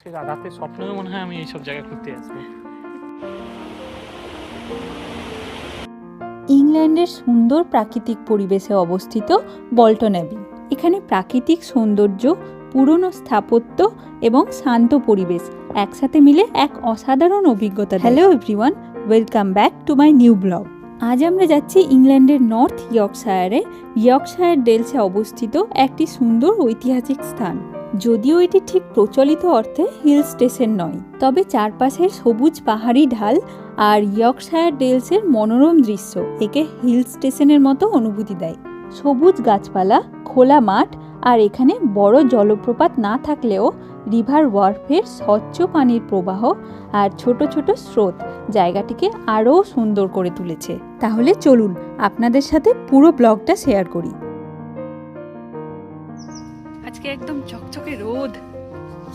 সে রাতে স্বপ্নেও মনে হয় আমি এইসব জায়গায় ঘুরতে আসবো। ইংল্যান্ডের সুন্দর প্রাকৃতিক পরিবেশে অবস্থিত বল্টন অ্যাবি। এখানে প্রাকৃতিক সৌন্দর্য, পুরনো স্থাপত্য এবং শান্ত পরিবেশ একসাথে মিলে এক অসাধারণ অভিজ্ঞতা। Hello everyone, welcome back to my new blog. আজ আমরা যাচ্ছি ইংল্যান্ডের নর্থ ইয়র্কশায়ারে ইয়র্কশায়ার ডেলসে অবস্থিত একটি সুন্দর ঐতিহাসিক স্থান। যদিও এটি ঠিক প্রচলিত অর্থে হিল স্টেশন নয়, তবে চারপাশের সবুজ পাহাড়ি ঢাল আর ইয়র্কশায়ার ডেলসের মনোরম দৃশ্য একে হিল স্টেশনের মতো অনুভূতি দেয়। সবুজ গাছপালা, খোলা মাঠ আর এখানে বড় জলপ্রপাত না থাকলেও রিভার ওয়ার্ফের স্বচ্ছ পানির প্রবাহ আর ছোট ছোট স্রোত জায়গাটিকে আরও সুন্দর করে তুলেছে। তাহলে চলুন আপনাদের সাথে পুরো ব্লগটা শেয়ার করি। আজকে একদম চকচকে রোদ।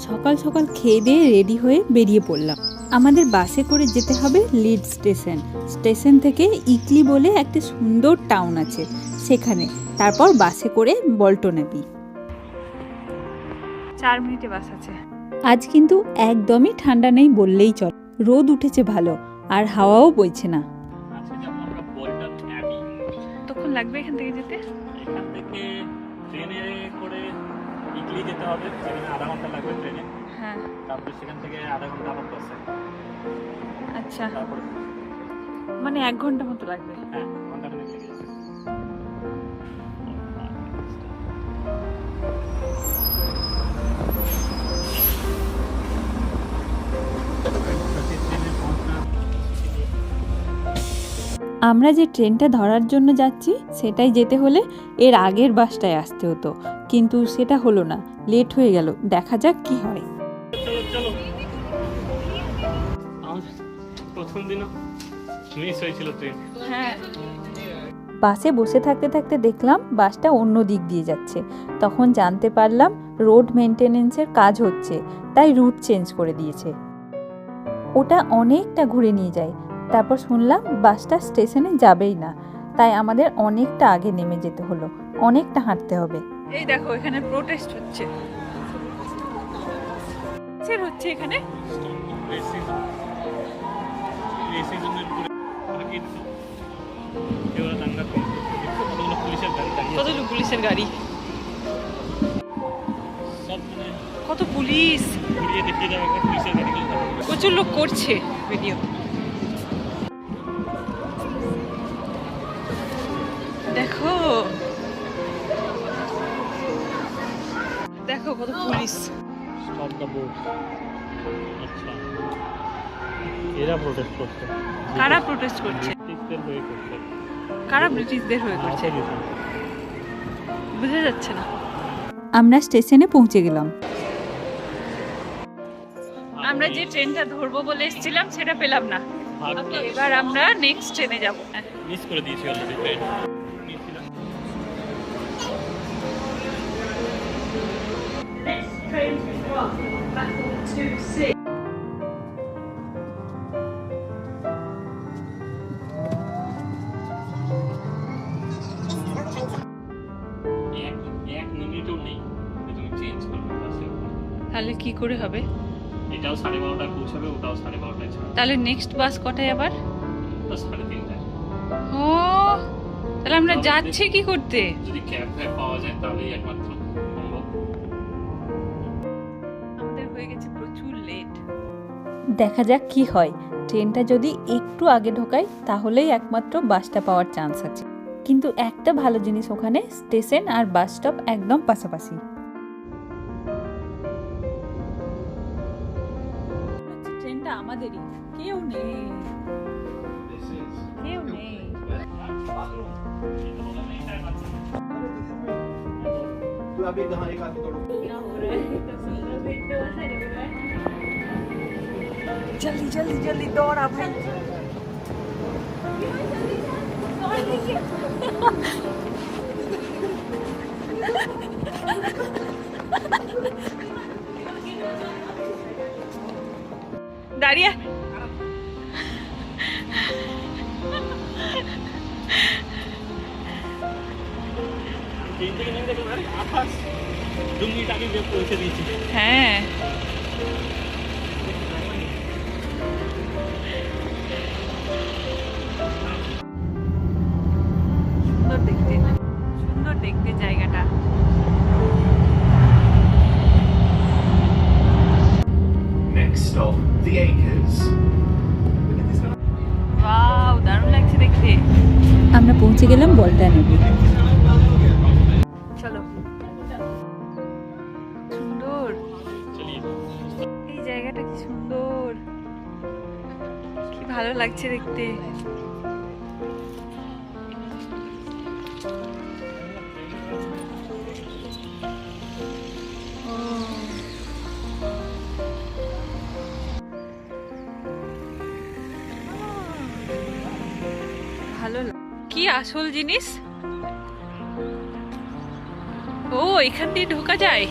সকাল সকাল খেয়ে দিয়ে রেডি হয়ে বেরিয়ে পড়লাম। আমাদের বাসে করে যেতে হবে লিড স্টেশন। স্টেশন থেকে ইকলি বলে একটা সুন্দর টাউন আছে সেখানে, তারপর বাসে করে বল্টন অ্যাবি। 4 মিনিটে বাস আছে। আজ কিন্তু একদমই ঠান্ডা নেই বললেই চলে। রোদ উঠেছে ভালো আর হাওয়াও বইছে না। আজকে যাবো আমরা বল্টন অ্যাবি। তখন লাগবে এখান থেকে যেতে? এখান থেকে ট্রেনে করে ইকলি যেতে হবে, সেখানে আধা ঘন্টা লাগবে ট্রেনে। হ্যাঁ, তারপরে সেখান থেকে আধা ঘন্টা আবার বাসে। আচ্ছা, তারপরে মানে 1 ঘন্টা মতো লাগবে। হ্যাঁ, ঘন্টাখানেক লেগে যাবে। আমরা যে ট্রেনটা ধরার জন্য যাচ্ছি সেটাই যেতে হলে এর আগের বাসটায় আসতে হতো, কিন্তু সেটা হলো না, লেট হয়ে গেল। দেখা যাক কি হয়। চলো চলো, আমার প্রথম দিনও মিস হয়েছিল ট্রেন। হ্যাঁ, বাসে বসে থাকতে থাকতে দেখলাম বাসটা অন্য দিক দিয়ে যাচ্ছে। তখন জানতে পারলাম রোড মেনটেনেন্সের কাজ হচ্ছে, তাই রুট চেঞ্জ করে দিয়েছে। ওটা অনেকটা ঘুরে নিয়ে যায়। তারপর শুনলাম বাসটা স্টেশনে যাবেই না, তাই আমাদের অনেকটা আগে নেমে যেতে হলো, অনেকটা হাঁটতে হবে। এই দেখো এখানে প্রোটেস্ট হচ্ছে। হচ্ছে এখানে কতগুলো পুলিশের গাড়ি, কত পুলিশ, প্রচুর লোক করছে ভিডিও। দেখো দেখো কত পুলিশ। আচ্ছা, এরা প্রোটেস্ট করছে। কারা প্রোটেস্ট করছে? কারা ব্রিটিশদের হয়ে করছে বোঝা যাচ্ছে না। আমরা স্টেশনে পৌঁছে গেলাম। আমরা যে ট্রেনটা ধরবো বলে এসেছিলাম সেটা পেলাম না। এবার আমরা নেক্সট ট্রেনে যাব। মিস করে দিয়েছি অলরেডি ট্রেন। তাহলে কি করে হবে? এটাও 12:30টায় পৌঁছাবে, ওটাও 12:30টায় ছাড়বে। তাহলে নেক্সট বাস কটায় আবার? তো 3:30টায়। ও, তাহলে আমরা যাচ্ছি কি করতে? যদি ক্যাব পাওয়া যায় তাহলেই একমাত্র সম্ভব। আমাদের হয়ে গেছে প্রচুর লেট। দেখা যাক কি হয়। ট্রেনটা যদি একটু আগে ঢোকায় তাহলেই একমাত্র বাসটা পাওয়ার চান্স আছে। কিন্তু একটা ভালো জিনিস, ওখানে স্টেশন আর বাস স্টপ একদম পাশাপাশি। ট্রেনটা আমাদেরই, কেউ নেই, কেউ নেই। जल्दी जल्दी जल्दी दौड़ा भाई। दाड़िया ট্রেন থেকে নেমে দেখলাম আরে আকাশ 2 মিনিট আগে পৌঁছে দিয়েছি। হ্যাঁ, দেখতে জায়গাটা। Next stop, The Acres. Wow, দারুণ লাগছে দেখতে। আমরা পৌঁছে গেলাম বলটা নেবি। চলো। সুন্দর চলিয়ে এই জায়গাটা, কি সুন্দর, কি ভালো লাগছে দেখতে। ভালো কি আসল জিনিস। ও, এখান দিয়ে ঢোকা যায়।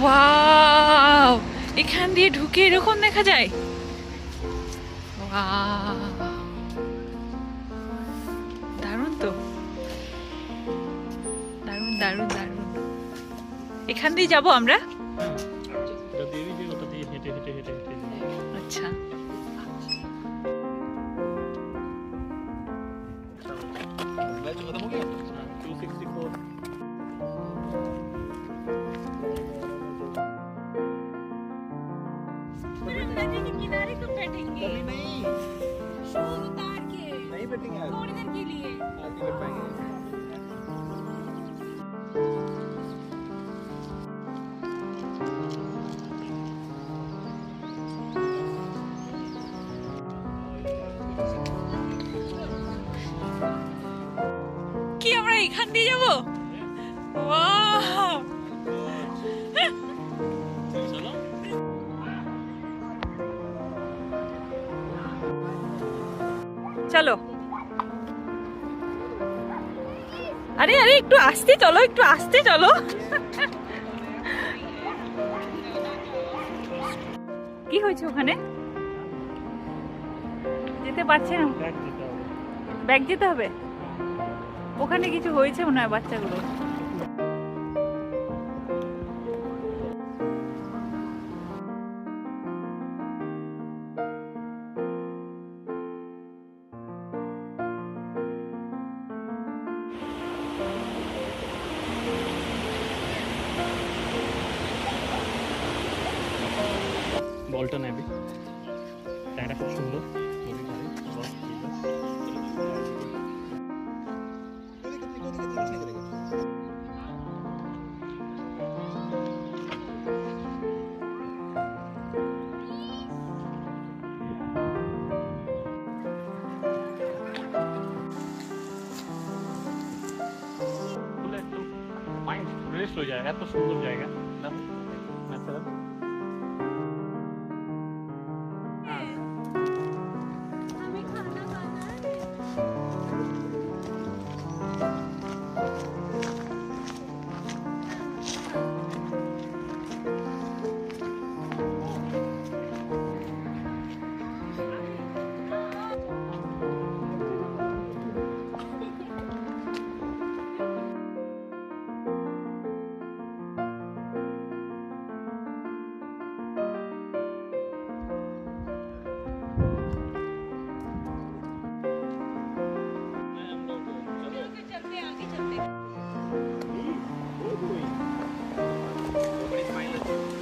ওয়াও, এখান দিয়ে ঢুকে এরকম দেখা যায়। ওয়াও, দারুণ তো, দারুণ দারুণ দারুণ। এখান দিয়ে যাবো আমরা। ওটা দিয়ে দিবি, ওটা দিয়ে হেঁটে হেঁটে হেঁটে হেঁটে যাবি। আচ্ছা, হ্যাঁ, 264 नदी के किनारे तो बैठेंगे, नहीं शूज उतार के नहीं बैठेंगे आज थोड़ी देर के लिए। आज नहीं बैठ पाएंगे কি আমরা এখান দিয়ে যাবো? ওয়াও, চলো। চলো। আরে আরে, একটু আস্তে চলো, একটু আস্তে চলো। কি হয়েছে ওখানে? যেতে পারছে না, ব্যাগ দিতে হবে। ব্যাগ যেতে হবে। ওখানে কিছু হয়েছে মনে হয় বাচ্চাগুলো। বলটা নেবে, জায়গাটা খুব সুন্দর। নদীর ধারে, বল, ঠিক আছে। খুলে একটু মাইন্ড রেস্ট হয়ে যায়, এত সুন্দর জায়গা। দাম আচ্ছা দাম।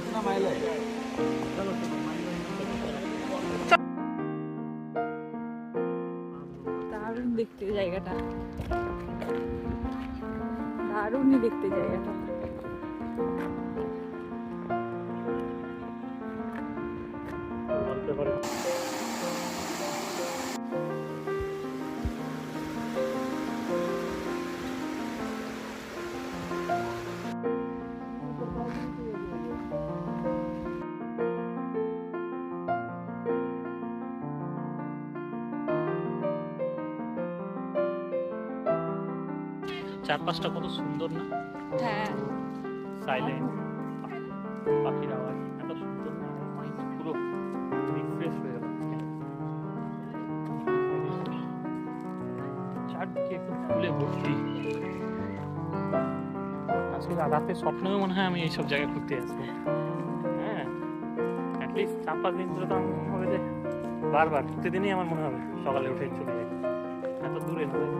कितना माइल है দারুণ দেখতে জায়গাটা, দারুণই দেখতে জায়গাটা। বলতে পারে চারপাশটা কত সুন্দর না, হ্যাঁ, সাইলেন্ট, পাখির আওয়াজ এত সুন্দর না, মাইন্ড পুরো রিফ্রেশ হয়ে গেল। চারদিকে একটু ফুলে ভর্তি। আজকে রাতে স্বপ্নেও মনে হয় আমি এইসব জায়গায় ঘুরতে আসবো। হ্যাঁ, অ্যাটলিস্ট 4-5 দিন ধরে তো আমার মনে হবে যে বারবার প্রতিদিনই আমার মনে হবে সকালে উঠে চলে যাই। এত দূরে নয়,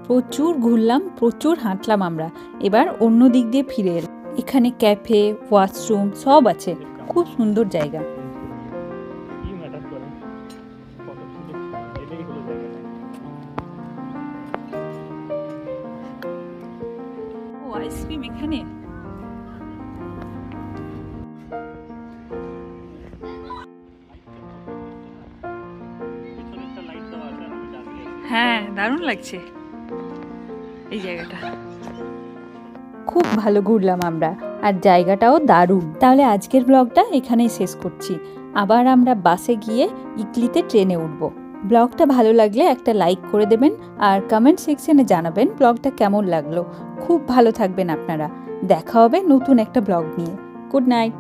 প্রচুর ঘুরলাম, প্রচুর হাঁটলাম আমরা। এবার অন্য দিক দিয়ে ফিরে এলাম। এখানে ক্যাফে, ওয়াশরুম সব আছে, খুব সুন্দর জায়গা। কি ম্যাটার করে কত সুন্দর, এটাই হলো জায়গা। ও আইসক্রিম এখানে। পিছনে একটা লাইট দেওয়া আছে, আমি দাঁড়িয়ে আছি। হ্যাঁ, দারুণ লাগছে এই জায়গাটা। খুব ভালো ঘুরলাম আমরা, আর জায়গাটাও দারুণ। তাহলে আজকের ব্লগটা এখানেই শেষ করছি। আবার আমরা বাসে গিয়ে ইকলিতে ট্রেনে উঠব। ব্লগটা ভালো লাগলে একটা লাইক করে দেবেন, আর কমেন্ট সেকশনে জানাবেন ব্লগটা কেমন লাগলো। খুব ভালো থাকবেন আপনারা। দেখা হবে নতুন একটা ব্লগ নিয়ে। Good night.